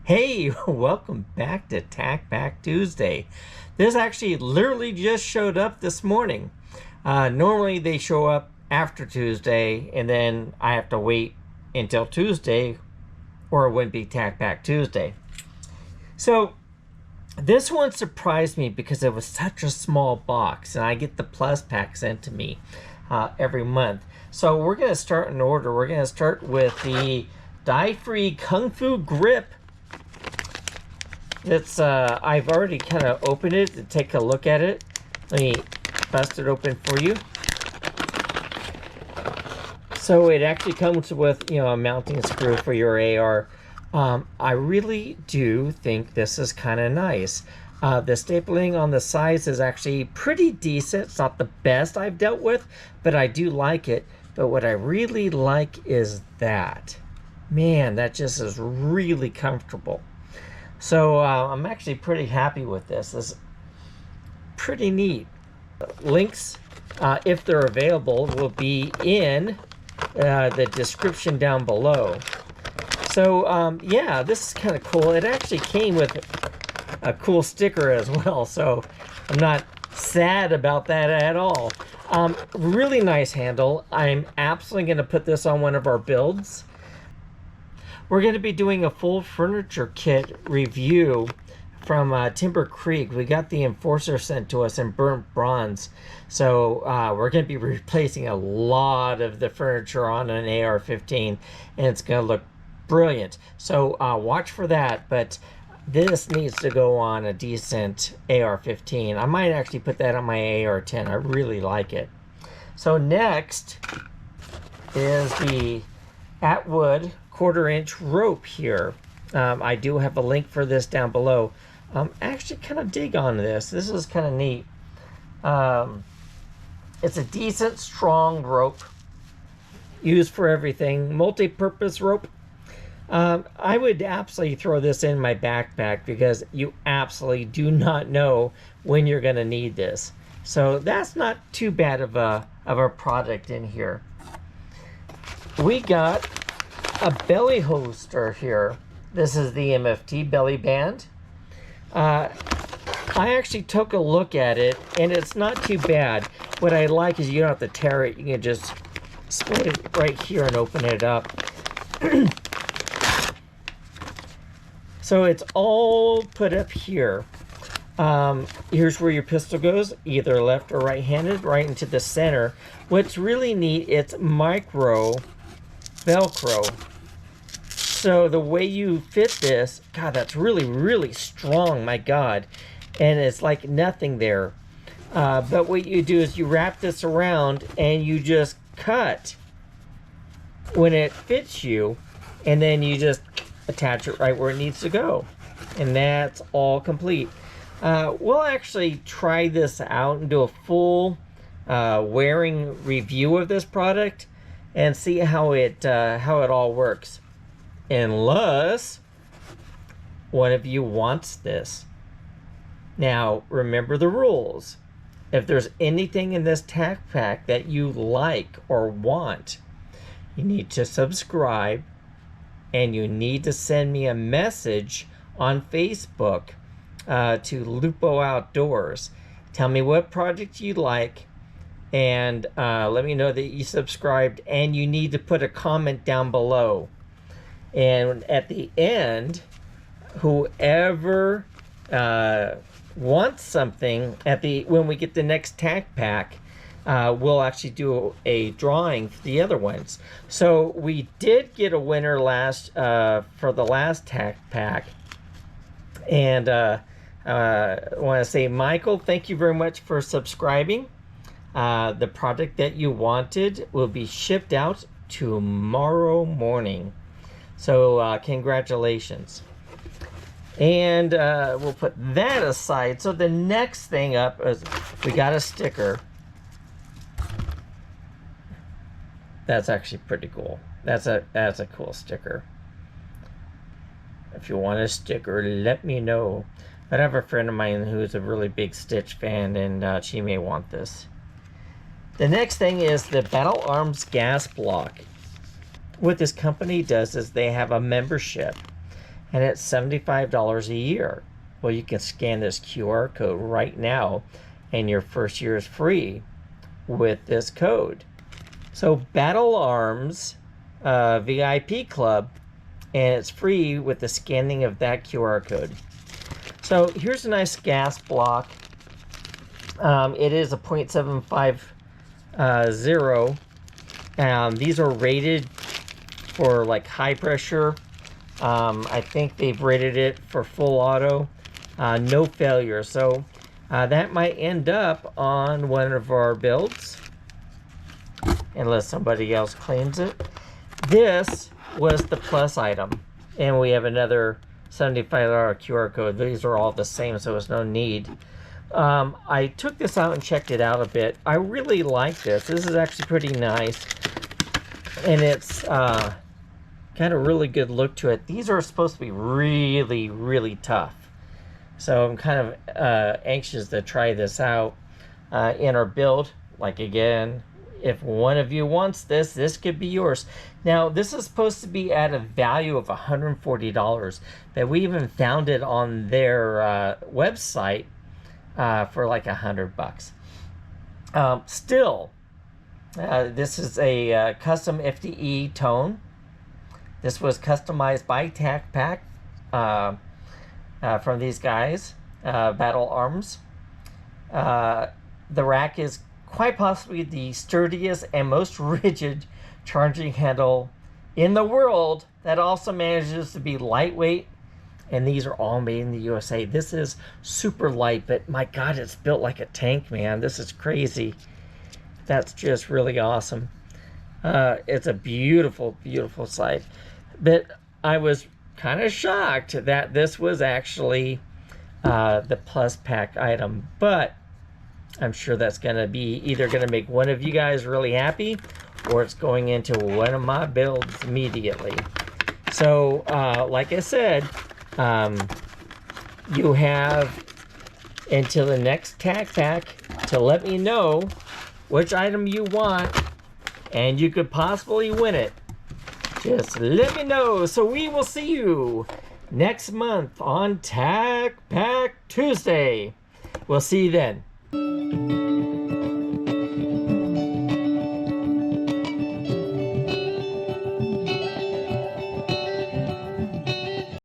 Hey, welcome back to TAC Pack Tuesday. This actually literally just showed up this morning. Normally they show up after Tuesday, and then I have to wait until Tuesday, or it wouldn't be TAC Pack Tuesday. So this one surprised me because it was such a small box, and I get the plus pack sent to me every month. So we're going to start in order. We're going to start with the dye-free Kung Fu Grip. It's I've already kind of opened it to take a look at it. Let me bust it open for you. So it actually comes with, a mounting screw for your AR. I really do think this is kind of nice. The stapling on the sides is actually pretty decent. It's not the best I've dealt with, but I do like it. But what I really like is that. Man, that just is really comfortable. So I'm actually pretty happy with this. This is pretty neat. Links, if they're available, will be in the description down below. So yeah, this is kind of cool. It actually came with a cool sticker as well, so I'm not sad about that at all. Really nice handle. I'm absolutely going to put this on one of our builds. We're going to be doing a full furniture kit review from Timber Creek. We got the Enforcer sent to us in burnt bronze. So we're going to be replacing a lot of the furniture on an AR-15, and it's going to look brilliant. So watch for that, but this needs to go on a decent AR-15. I might actually put that on my AR-10. I really like it. So next is the Atwood 1/4-inch rope here. I do have a link for this down below. I actually kind of dig on this. This is kind of neat. It's a decent, strong rope used for everything. Multi-purpose rope. I would absolutely throw this in my backpack because you absolutely do not know when you're going to need this. So that's not too bad of a product in here. We got a belly holster here. This is the MFT belly band. I actually took a look at it, and it's not too bad. What I like is you don't have to tear it. You can just split it right here and open it up. So it's all put up here. Here's where your pistol goes, either left or right-handed, right into the center. What's really neat, it's micro Velcro. So the way you fit this, God, that's really, really strong, my God. And it's like nothing there. But what you do is you wrap this around and you just cut when it fits you, and then you just attach it right where it needs to go. And that's all complete. We'll actually try this out and do a full wearing review of this product and see how it all works. Unless one of you wants this. Now, remember the rules. If there's anything in this TAC pack that you like or want, you need to subscribe, and you need to send me a message on Facebook to Lupo Outdoors. Tell me what project you like, and let me know that you subscribed, and you need to put a comment down below. And at the end, whoever wants something when we get the next TAC pack, we'll actually do a drawing for the other ones. So we did get a winner for the last TAC pack, and I want to say, Michael, thank you very much for subscribing. The product that you wanted will be shipped out tomorrow morning. So congratulations. And we'll put that aside. So the next thing up is we got a sticker. That's actually pretty cool. That's a cool sticker. If you want a sticker, let me know. I have a friend of mine who's a really big Stitch fan, and she may want this. The next thing is the Battle Arms gas block. What this company does is they have a membership, and it's $75 a year. Well, you can scan this QR code right now, and your first year is free with this code. So Battle Arms VIP Club, and it's free with the scanning of that QR code. So here's a nice gas block. It is a 0.750. These are rated for like high pressure. I think they've rated it for full auto, no failure. So that might end up on one of our builds, unless somebody else claims it. This was the plus item, and we have another $75 QR code. These are all the same, so there's no need. I took this out and checked it out a bit. I really like this. This is actually pretty nice, and it's got a really good look to it. These are supposed to be really, really tough, so I'm kind of anxious to try this out in our build. Like, again, if one of you wants this, this could be yours. Now, this is supposed to be at a value of $140, but we even found it on their website for like $100. Still, this is a custom FDE tone. This was customized by TAC Pack from these guys, Battle Arms. The rack is quite possibly the sturdiest and most rigid charging handle in the world that also manages to be lightweight, and these are all made in the USA. This is super light, but my God, it's built like a tank, man. This is crazy. That's just really awesome. It's a beautiful, beautiful sight. But I was kind of shocked that this was actually the plus pack item, but I'm sure that's going to be either going to make one of you guys really happy, or it's going into one of my builds immediately. So, like I said, you have until the next TAC Pack to let me know which item you want, and you could possibly win it. Just let me know. So we will see you next month on TAC Pack Tuesday. We'll see you then.